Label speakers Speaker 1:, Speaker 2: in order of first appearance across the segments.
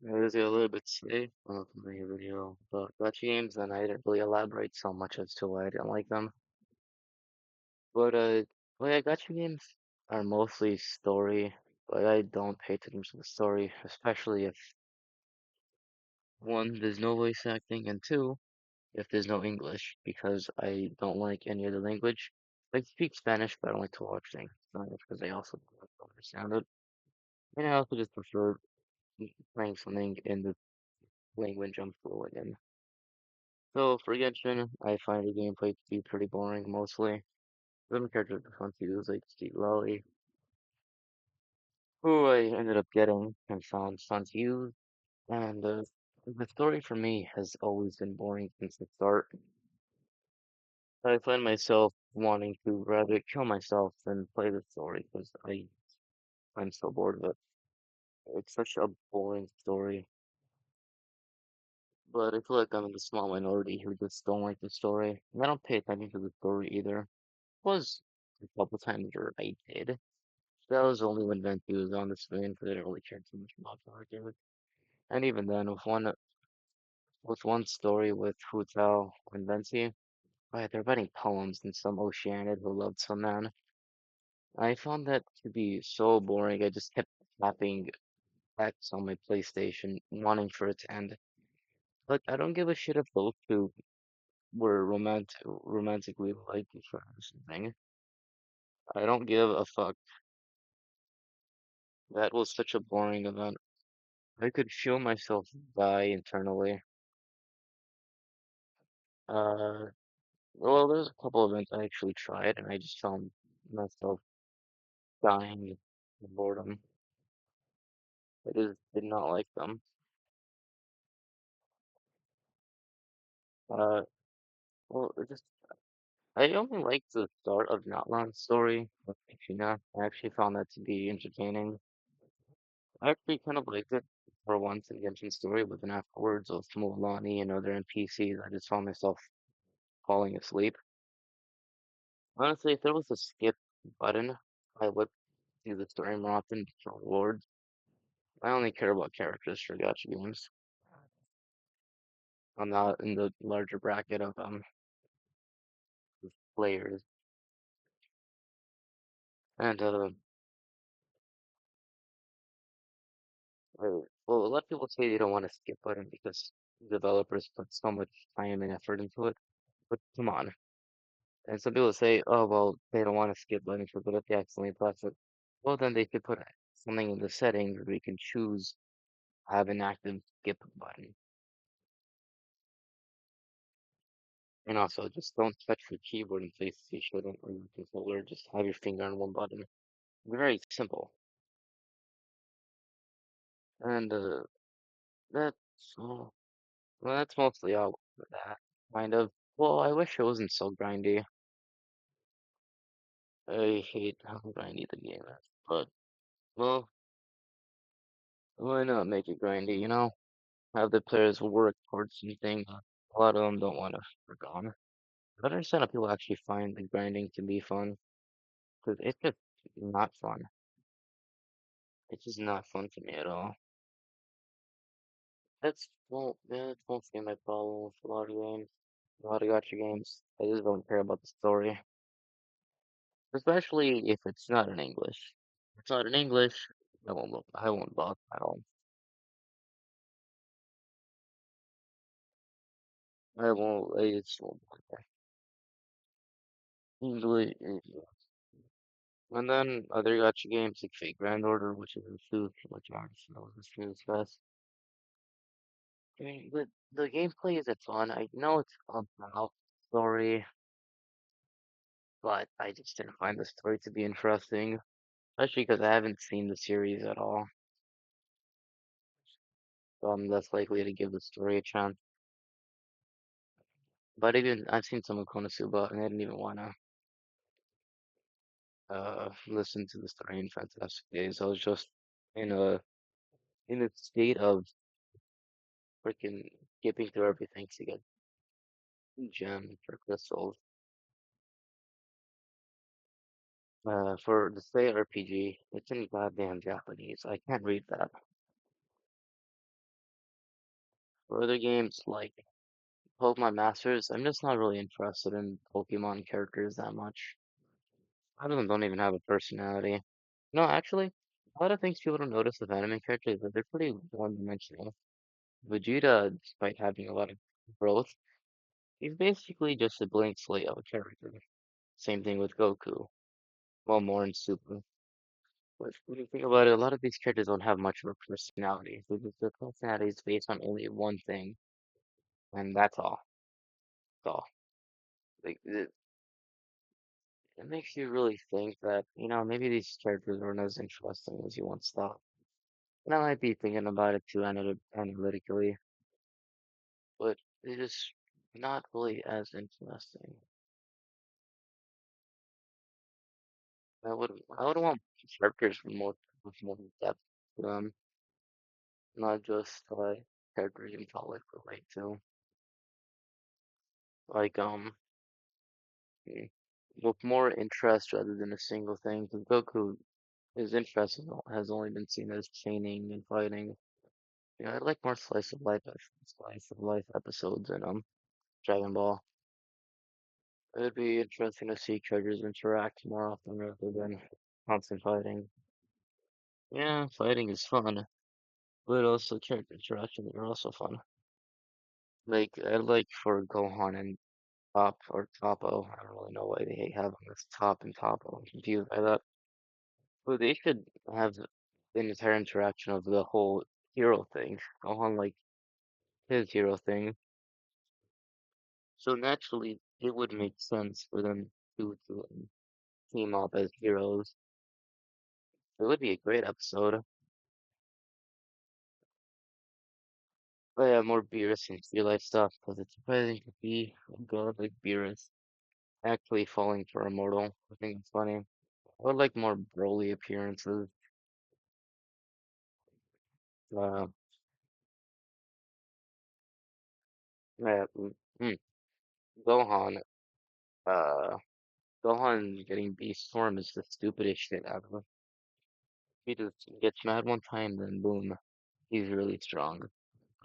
Speaker 1: It was a little bit today of my video about gacha games, and I didn't really elaborate so much as to why I didn't like them. But well, yeah, gacha games are mostly story, but I don't pay attention to the story, especially if one, there's no voice acting, and two, if there's no English, because I don't like any other language. I speak Spanish, but I don't like to watch things in Spanish because I also don't understand it. And I also just prefer playing something in the language I'm fluent in. So for Genshin, I find the gameplay to be pretty boring mostly. The main character I fun to use like Steve Lolly, who I ended up getting and found fun to use. And the story for me has always been boring since the start. I find myself wanting to rather kill myself than play the story because I'm so bored of it. It's such a boring story. But I feel like I'm in the small minority who just don't like the story. And I don't pay attention to the story either. Was a couple times where I did. That was only when Venti was on the screen because I didn't really care too much about the argument. And even then, with one story with Hu Tao and Venti, right, they're writing poems in some Oceanid who loved some man. I found that to be so boring. I just kept tapping X on my PlayStation, wanting for it to end. But I don't give a shit if those two were romantically like each other or something. I don't give a fuck. That was such a boring event. I could feel myself die internally. Uh, well, there's a couple of events I actually tried, and I just found myself dying of boredom. I just did not like them. Uh, well, I only liked the start of Natlan's story with Kishina. I actually found that to be entertaining. I actually kind of liked it for once in Genshin's story, but then afterwards with Mulan and other NPCs, I just found myself falling asleep. Honestly, if there was a skip button, I would do the story more often for rewards. I only care about characters for gacha games. I'm not in the larger bracket of players. And well, a lot of people say they don't want to skip button because developers put so much time and effort into it. But come on. And some people say, oh well, they don't want to skip button for but if they accidentally press it. Well, then they could put something in the settings where we can choose have an active skip button. And also, just don't touch your keyboard in places you shouldn't, or your controller. Just have your finger on one button. Very simple. And that's well, that's mostly all for that. Kind of. Well, I wish it wasn't so grindy. I hate how grindy the game is. But well, why not make it grindy? Have the players work towards something. A lot of them don't want to work on. I don't understand how people actually find the grinding to be fun, because it's just not fun. It's just not fun to me at all. That's mostly my problem with a lot of games. A lot of gacha games. I just don't care about the story. Especially if it's not in English. If it's not in English, I won't bother at all. I just won't bother. English, and then other gacha games like Fate Grand Order, which is a food, which I already know this to discuss. I mean, the gameplay is fun. I know it's about story, but I just didn't find the story to be interesting. Especially because I haven't seen the series at all, so I'm less likely to give the story a chance. But even I've seen some of Konosuba, and I didn't even want to listen to the story in Fantastic Days. I was just in a state of freaking skipping through everything to get gems or crystals. For the Stay RPG, it's in goddamn Japanese. I can't read that. For other games like Pokemon Masters, I'm just not really interested in Pokemon characters that much. A lot of them don't even have a personality. No, actually, a lot of things people don't notice with anime characters, but they're pretty one-dimensional. Vegeta, despite having a lot of growth, he's basically just a blank slate of a character. Same thing with Goku. Well, more in Super. But when you think about it, a lot of these characters don't have much of a personality. Their personality is based on only one thing, and that's all. That's all. Like, it makes you really think that, maybe these characters aren't as interesting as you once thought. And I might be thinking about it too analytically, but they're just not really as interesting. I would want characters with more depth to them, not just characters you can probably relate to. Like mm, with more interest rather than a single thing. Because Goku, his interest has only been seen as chaining and fighting. I'd like more slice of life episodes in Dragon Ball. It'd be interesting to see characters interact more often rather than constant fighting. Yeah, fighting is fun, but also character interactions are also fun. Like I'd like for Gohan and Top or Toppo. I don't really know why they have them as Top and Toppo. I'm confused by that. But they should have the entire interaction of the whole hero thing. Gohan like his hero thing. So naturally, it would make sense for them to team up as heroes. It would be a great episode. But yeah, more Beerus and real life stuff because it's surprising to see a god like Beerus actually falling for a mortal. I think it's funny. I would like more Broly appearances. Uh, yeah, Gohan. Uh, Gohan getting Beast Form is the stupidest shit ever. He just gets mad one time, then boom, he's really strong.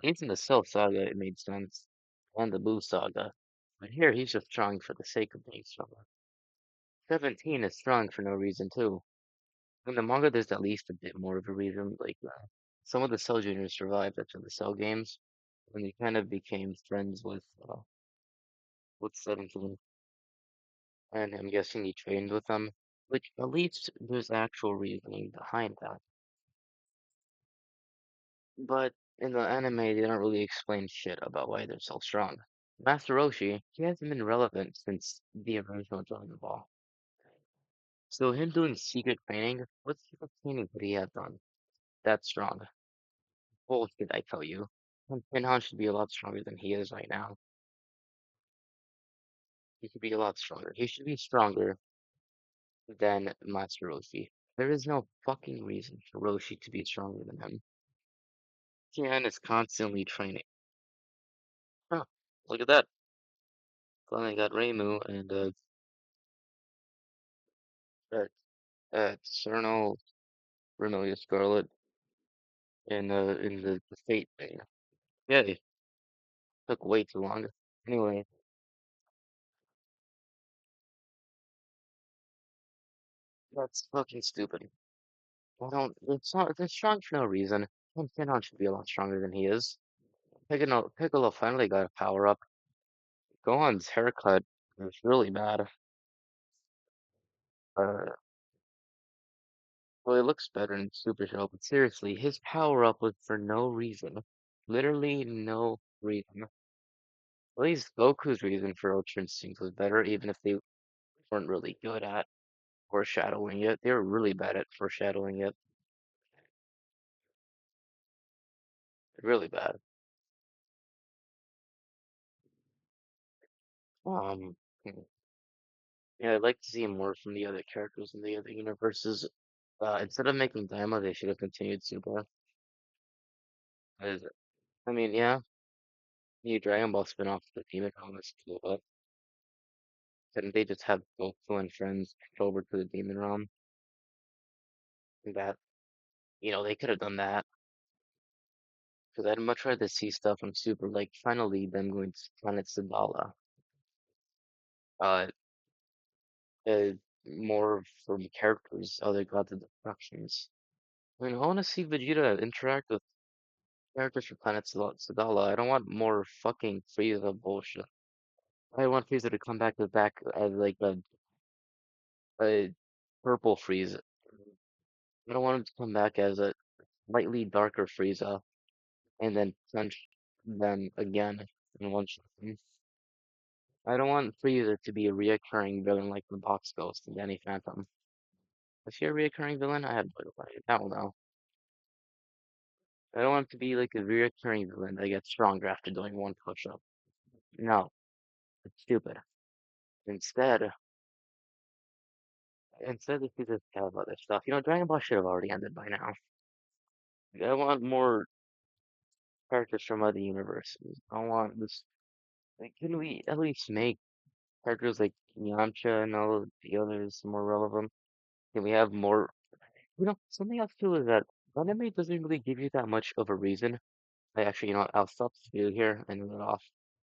Speaker 1: Even in the Cell Saga, it made sense, and the Buu Saga. But here, he's just strong for the sake of being strong. 17 is strong for no reason too. In the manga, there's at least a bit more of a reason. Like some of the Cell Juniors survived after the Cell games, and they kind of became friends with 17. And I'm guessing he trained with them. Which at least there's actual reasoning behind that. But in the anime, they don't really explain shit about why they're so strong. Master Roshi, he hasn't been relevant since the original Dragon Ball. So him doing secret training, what secret training could he have done? That's strong. Bullshit, I tell you. Pinhan should be a lot stronger than he is right now. He should be a lot stronger. He should be stronger than Master Roshi. There is no fucking reason for Roshi to be stronger than him. Tien is constantly training. Huh, look at that. Finally got Reimu and uh, Cerno, Vermilion Scarlet in the Fate thing. Yeah, it took way too long. Anyway, that's fucking stupid. I don't. It's not. It's strong for no reason. And Tien should be a lot stronger than he is. Piccolo finally got a power up. Gohan's haircut is really bad. Uh, well, it looks better in Super Show, but seriously, his power up was for no reason. Literally no reason. At least Goku's reason for Ultra Instinct was better, even if they weren't really good at foreshadowing it. They were really bad at foreshadowing it. Really bad. Um, hmm, yeah, I'd like to see more from the other characters in the other universes. Instead of making Daima, they should have continued Super. 'Cause, I mean, yeah, new Dragon Ball spin-off, the Demon Realm is cool, but couldn't they just have Goku and friends go over to the Demon Realm? That, they could have done that. Because I'd much rather see stuff from Super, like finally them going to Planet Sabala. Uh, uh, more from characters, other gods of destructions. I mean, I want to see Vegeta interact with characters from Planet Sabala. I don't want more fucking Frieza bullshit. I want Frieza to come back as like a purple Frieza. I don't want him to come back as a slightly darker Frieza and then punch them again in one shot. I don't want Frieza to be a reoccurring villain like the Box Ghost and Danny Phantom. Is he a reoccurring villain? I have no idea. I don't know. I don't want it to be like a reoccurring villain that gets stronger after doing one push-up. No, it's stupid. Instead, instead if you just have other stuff. Dragon Ball should have already ended by now. I want more characters from other universes. I want this. Like, can we at least make characters like Yamcha and all of the others more relevant? Can we have more? Something else too is that anime doesn't really give you that much of a reason. Actually, I'll stop the video here and end it off.